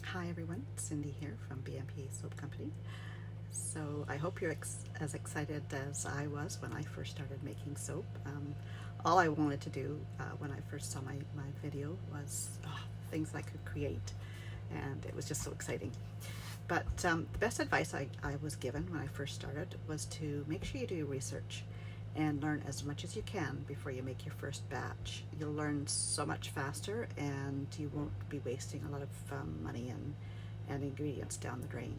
Hi everyone, Cindy here from BMP Soap Company. So I hope you're as excited as I was when I first started making soap. All I wanted to do when I first saw my video was things I could create, and it was just so exciting. But the best advice I was given when I first started was to make sure you do your research and learn as much as you can before you make your first batch. You'll learn so much faster, and you won't be wasting a lot of money and ingredients down the drain.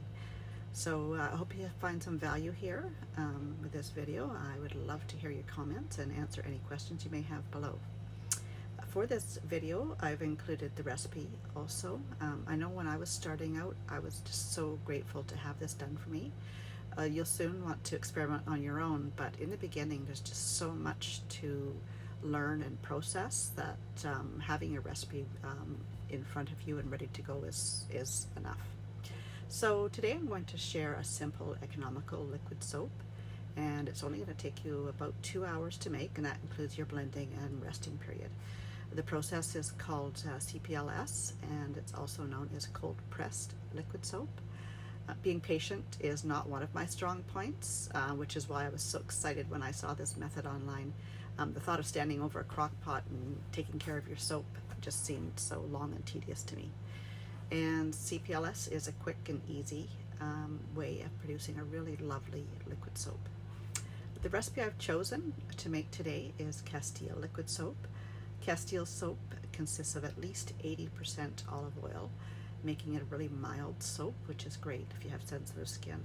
So I hope you find some value here with this video. I would love to hear your comments and answer any questions you may have below. For this video, I've included the recipe also. I know when I was starting out, I was just so grateful to have this done for me. You'll soon want to experiment on your own, but in the beginning there's just so much to learn and process that having a recipe in front of you and ready to go is enough. So today I'm going to share a simple economical liquid soap, and it's only going to take you about 2 hours to make, and that includes your blending and resting period. The process is called CPLS, and it's also known as cold pressed liquid soap. Being patient is not one of my strong points, which is why I was so excited when I saw this method online. The thought of standing over a crock pot and taking care of your soap just seemed so long and tedious to me. And CPLS is a quick and easy way of producing a really lovely liquid soap. The recipe I've chosen to make today is Castile liquid soap. Castile soap consists of at least 80% olive oil, making it a really mild soap, which is great if you have sensitive skin.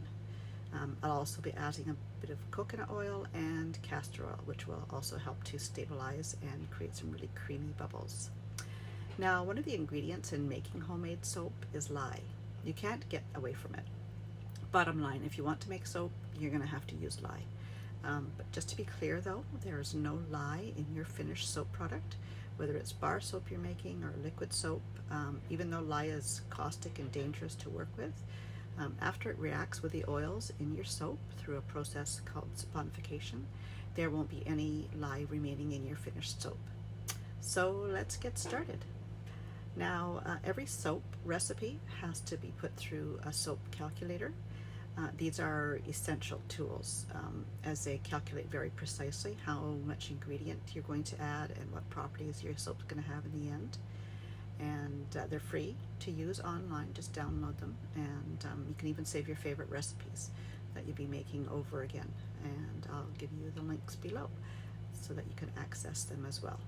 I'll also be adding a bit of coconut oil and castor oil, which will also help to stabilize and create some really creamy bubbles. Now, one of the ingredients in making homemade soap is lye. You can't get away from it. Bottom line, if you want to make soap, you're going to have to use lye. But just to be clear though, there is no lye in your finished soap product, whether it's bar soap you're making or liquid soap. Even though lye is caustic and dangerous to work with, after it reacts with the oils in your soap through a process called saponification, there won't be any lye remaining in your finished soap. So let's get started. Now, every soap recipe has to be put through a soap calculator. These are essential tools as they calculate very precisely how much ingredient you're going to add and what properties your soap's going to have in the end. And they're free to use online. Just download them, and you can even save your favorite recipes that you'll be making over again. And I'll give you the links below so that you can access them as well.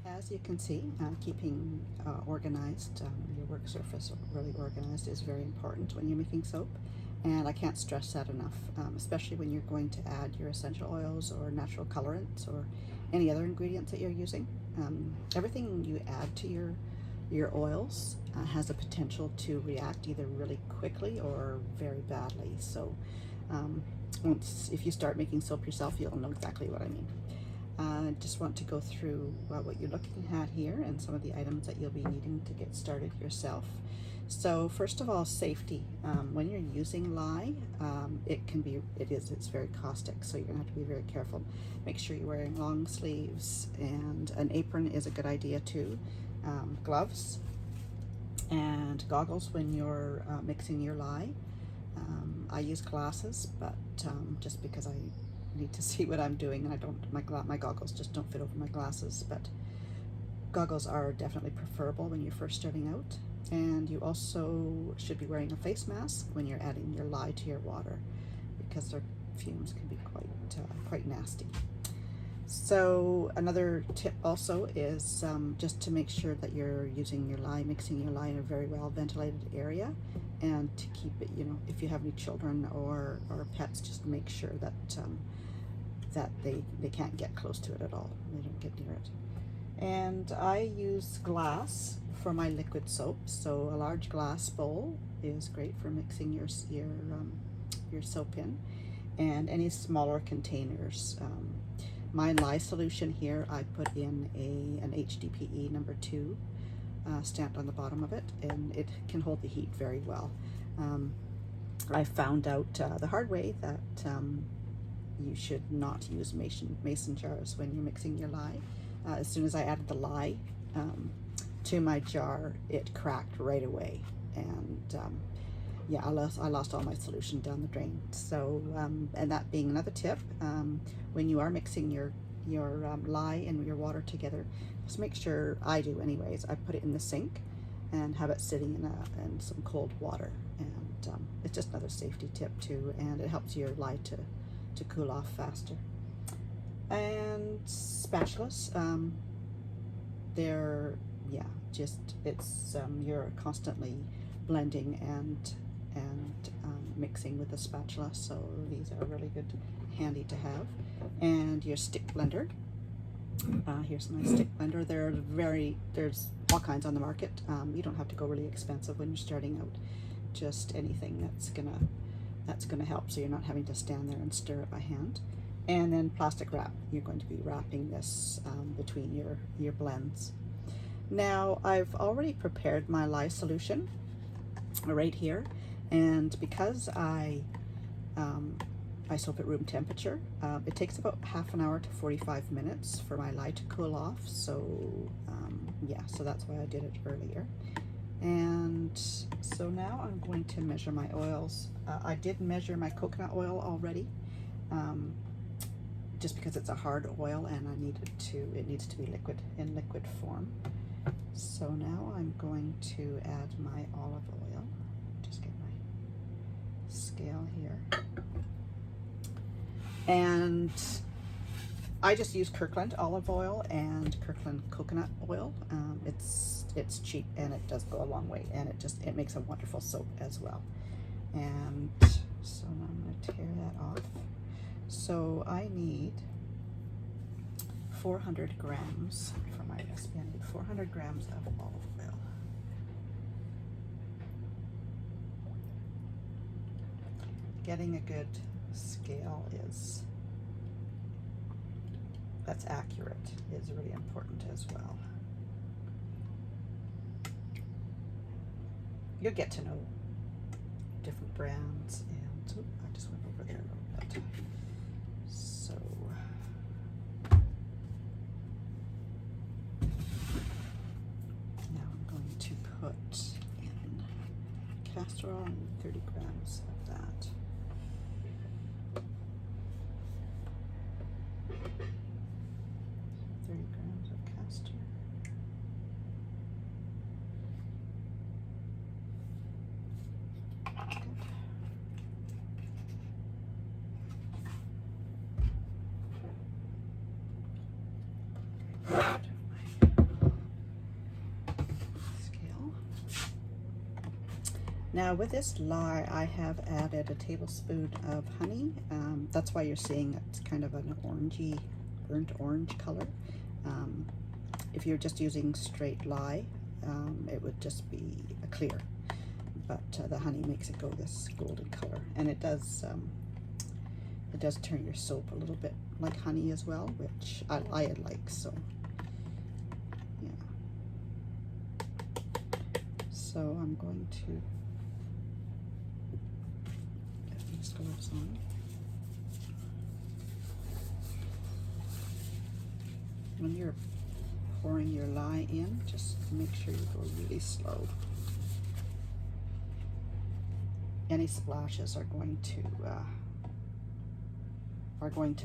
As you can see, keeping organized, your work surface really organized is very important when you're making soap, and I can't stress that enough, especially when you're going to add your essential oils or natural colorants or any other ingredients that you're using. Everything you add to your oils has a potential to react either really quickly or very badly. So if you start making soap yourself, you'll know exactly what I mean. I just want to go through what you're looking at here and some of the items that you'll be needing to get started yourself. So first of all, safety. When you're using lye, it's very caustic, so you're gonna have to be very careful. Make sure you're wearing long sleeves, and an apron is a good idea too. Gloves and goggles when you're mixing your lye. I use glasses, but just because I need to see what I'm doing, and my goggles just don't fit over my glasses, but goggles are definitely preferable when you're first starting out. And you also should be wearing a face mask when you're adding your lye to your water, because their fumes can be quite nasty. So another tip also is just to make sure that you're using your lye, mixing your lye in a very well ventilated area, and to keep it, if you have any children or pets, just make sure that they can't get close to it at all. They don't get near it. And I use glass for my liquid soap, so a large glass bowl is great for mixing your soap in, and any smaller containers. My lye solution here, I put in an HDPE number 2 stamped on the bottom of it, and it can hold the heat very well. I found out the hard way that you should not use mason jars when you're mixing your lye. As soon as I added the lye, to my jar, it cracked right away, and yeah, I lost all my solution down the drain. So and that being another tip, when you are mixing your lye and your water together, just make sure, I do anyways, I put it in the sink and have it sitting in some cold water, and it's just another safety tip too, and it helps your lye to cool off faster. And spatulas, they're, yeah, just, it's you're constantly blending and mixing with the spatula, so these are really good, handy to have. And your stick blender, here's my stick blender. There's all kinds on the market. You don't have to go really expensive when you're starting out, just anything that's gonna help, so you're not having to stand there and stir it by hand. And then plastic wrap, you're going to be wrapping this between your blends. Now I've already prepared my lye solution right here, and because I soap at room temperature, it takes about half an hour to 45 minutes for my lye to cool off, so yeah, so that's why I did it earlier. And so now I'm going to measure my oils. I did measure my coconut oil already, just because it's a hard oil and it needs to be in liquid form. So now I'm going to add my olive oil. Just get my scale here. And I just use Kirkland olive oil and Kirkland coconut oil. It's cheap and it does go a long way, and it makes a wonderful soap as well. And so now I'm going to tear that off. So I need 400 grams for my recipe. I need 400 grams of olive oil. Getting a good scale that's accurate is really important as well. You'll get to know different brands, and I just went over there a little bit. So now I'm going to put in castor oil, 30 grams of that. 30 grams of castor. Now with this lye, I have added a tablespoon of honey. That's why you're seeing it's kind of an orangey, burnt orange color. If you're just using straight lye, it would just be a clear. But the honey makes it go this golden color, and it does turn your soap a little bit like honey as well, which I like. So yeah. So I'm going to get these gloves on. When you're pouring your lye in, just make sure you go really slow. Any splashes are going to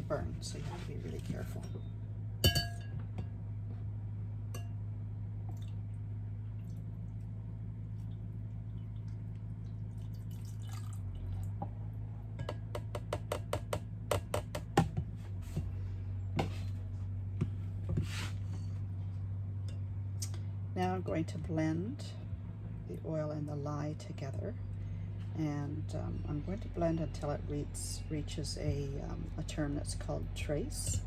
burn, so you have to be really careful. Now I'm going to blend the oil and the lye together, and I'm going to blend until it reaches a term that's called trace,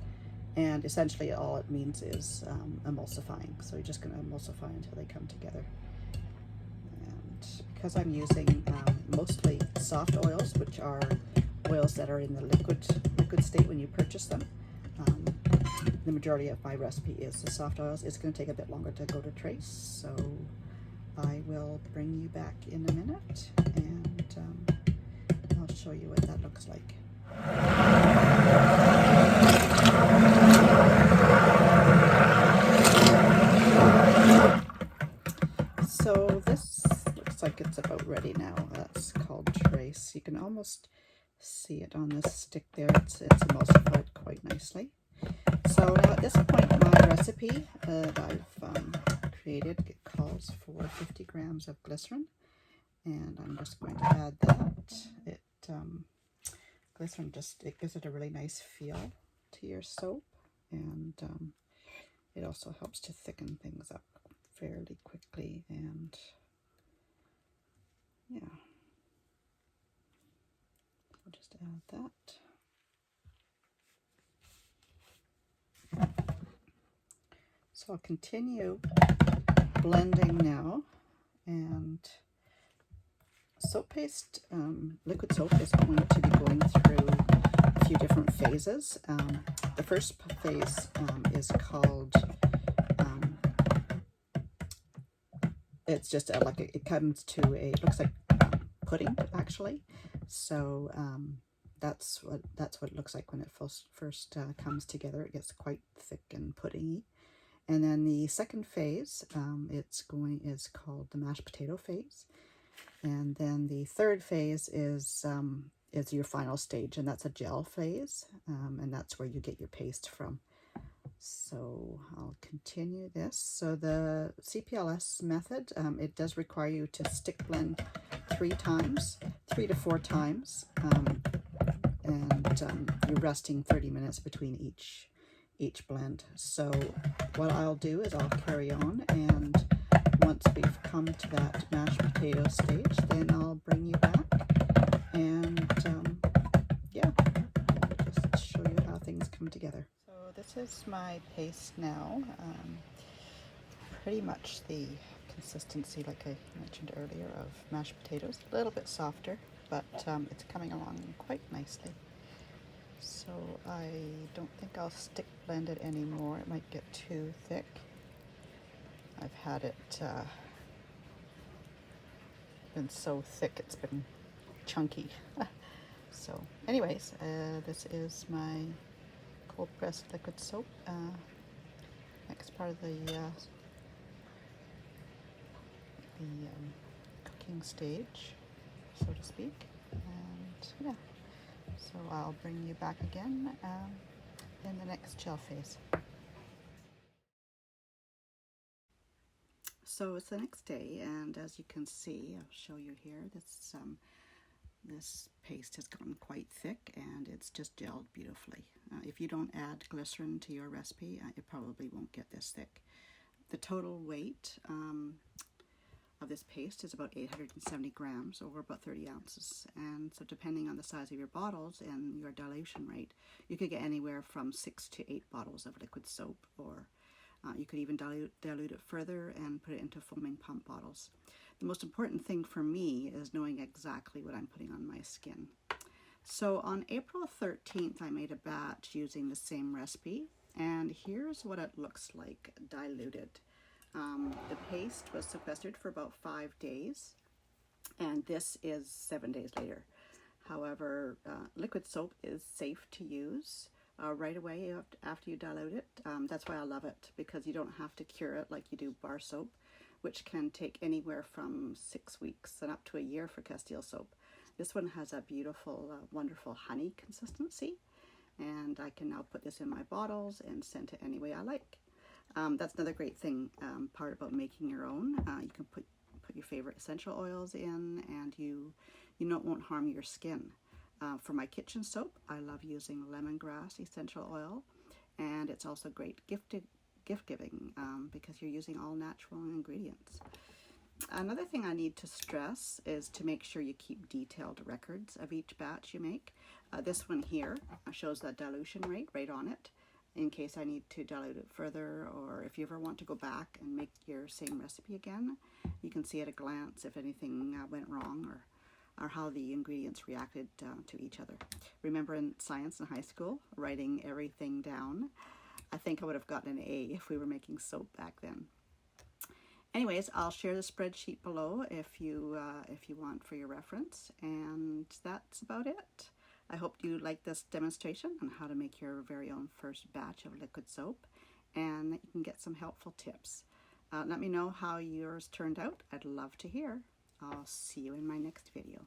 and essentially all it means is emulsifying. So you're just going to emulsify until they come together. And because I'm using mostly soft oils, which are oils that are in the liquid state when you purchase them, the majority of my recipe is the soft oils. It's going to take a bit longer to go to trace, so I will bring you back in a minute, and I'll show you what that looks like. So this looks like it's about ready now. That's called Trace. You can almost see it on this stick there. It's emulsified quite nicely. So now at this point, my recipe that I've created, it calls for 50 grams of glycerin, and I'm just going to add that. Glycerin it gives it a really nice feel to your soap, and it also helps to thicken things up fairly quickly. And yeah, I'll just add that. So I'll continue blending now, and soap paste, liquid soap is going to be going through a few different phases. The first phase is called, it's just like it comes to it looks like pudding actually. So that's what it looks like when it first comes together. It gets quite thick and puddingy. And then the second phase, is called the mashed potato phase. And then the third phase is your final stage, and that's a gel phase, and that's where you get your paste from. So I'll continue this. So the CPLS method, it does require you to stick blend 3 to 4 times, and you're resting 30 minutes between each blend. So what I'll do is I'll carry on, and once we've come to that mashed potato stage, then I'll bring you back, and yeah, I'll just show you how things come together. So this is my paste now, pretty much the consistency, like I mentioned earlier, of mashed potatoes. A little bit softer, but it's coming along quite nicely. So I don't think I'll stick blend it anymore. It might get too thick. I've had it been so thick it's been chunky. So anyways, this is my cold pressed liquid soap. Next part of the cooking stage, so to speak. And yeah, so I'll bring you back again in the next gel phase. So it's the next day, and as you can see, I'll show you here, this paste has gotten quite thick, and it's just gelled beautifully. If you don't add glycerin to your recipe, it probably won't get this thick. The total weight of this paste is about 870 grams, or about 30 ounces. And so depending on the size of your bottles and your dilution rate, you could get anywhere from 6 to 8 bottles of liquid soap, or you could even dilute it further and put it into foaming pump bottles. The most important thing for me is knowing exactly what I'm putting on my skin. So on April 13th, I made a batch using the same recipe, and here's what it looks like diluted. The paste was sequestered for about 5 days, and this is 7 days later. However, liquid soap is safe to use right away after you dilute it. That's why I love it, because you don't have to cure it like you do bar soap, which can take anywhere from 6 weeks and up to a year for Castile soap. This one has a beautiful, wonderful honey consistency, and I can now put this in my bottles and scent it any way I like. That's another great thing, part about making your own. You can put your favorite essential oils in, and you won't harm your skin. For my kitchen soap, I love using lemongrass essential oil, and it's also great gift giving because you're using all natural ingredients. Another thing I need to stress is to make sure you keep detailed records of each batch you make. This one here shows the dilution rate right on it, in case I need to dilute it further, or if you ever want to go back and make your same recipe again, you can see at a glance if anything went wrong, or how the ingredients reacted to each other. Remember in science in high school, writing everything down? I think I would have gotten an A if we were making soap back then. Anyways, I'll share the spreadsheet below if you want for your reference, and that's about it. I hope you like this demonstration on how to make your very own first batch of liquid soap, and that you can get some helpful tips. Let me know how yours turned out. I'd love to hear. I'll see you in my next video.